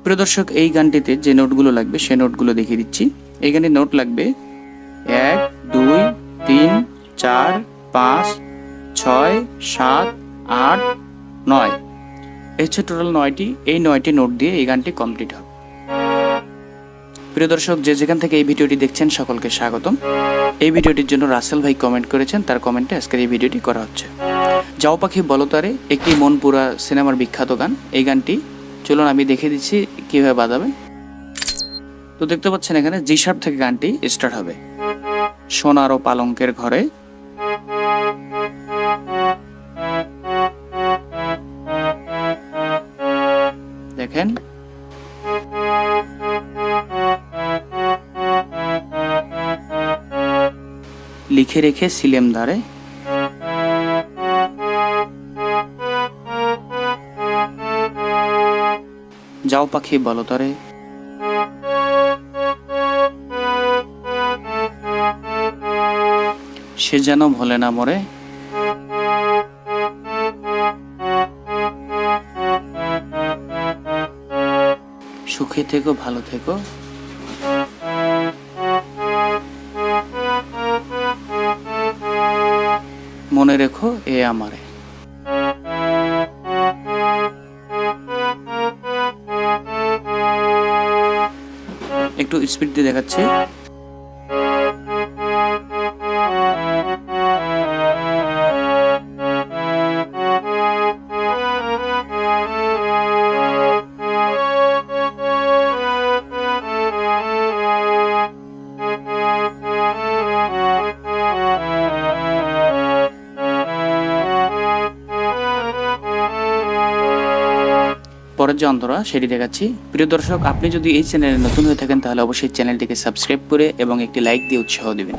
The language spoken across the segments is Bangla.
প্রিয় দর্শক, এই গানটিতে যে নোটগুলো লাগবে সে নোটগুলো দেখিয়ে দিচ্ছি। এই গানটির নোট লাগবে 1, 2, 3, 4, 5, 6, 7, 8, 9। এই হচ্ছে টোটাল 9টি। এই 9টি নোট দিয়ে এই গানটি কমপ্লিট হবে। প্রিয় দর্শক, যে যেখান থেকে এই ভিডিওটি দেখছেন সকলকে স্বাগতম। এই ভিডিওটির জন্য রাসেল ভাই কমেন্ট করেছেন, তার কমেন্টে আজকের এই ভিডিওটি করা হচ্ছে। যাও পাখি বলো তারে একটি মন পুরা সিনেমার বিখ্যাত গান। এই গানটি চলুন আমি দেখিয়ে দিচ্ছি কিভাবে বাজাবে। তো দেখতে পাচ্ছেন এখানে জি শার্প থেকে গানটি স্টার্ট হবে। সোনার ও পালঙ্কের ঘরে, দেখেন লিখে রেখে সিলেম দ্বারে, যাও পাখি বলো তারে, সে যেন ভোলে না মরে, সুখে থেকো ভালো থেকো, মনে রেখো এ আমারে। একটু স্পিড দিয়ে দেখাচ্ছি। পরের যে অন্তরা সেটি দেখাচ্ছি। প্রিয় দর্শক, আপনি যদি এই চ্যানেলে নতুন হয়ে থাকেন তাহলে অবশ্যই চ্যানেলটিকে সাবস্ক্রাইব করে এবং একটি লাইক দিয়ে উৎসাহ দিবেন।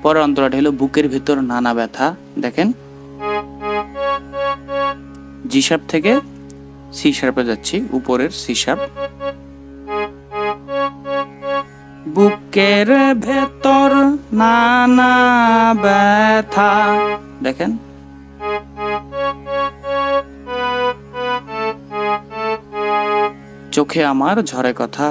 পরের অন্তরাটা হলো বুকের ভিতর নানা ব্যথা। দেখেন জি শার্প থেকে সি শার্পে যাচ্ছি, উপরের সি শার্প। বুকের ভেতর নানা ব্যথা, দেখেন চোখে আমার ঝরে কথা,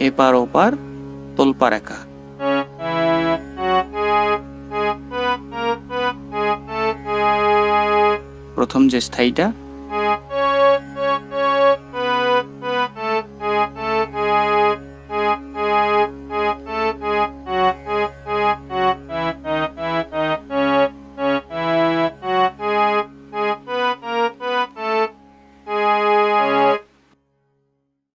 এপার ওপার তোলপার একা। প্রথম যে স্থায়ীটা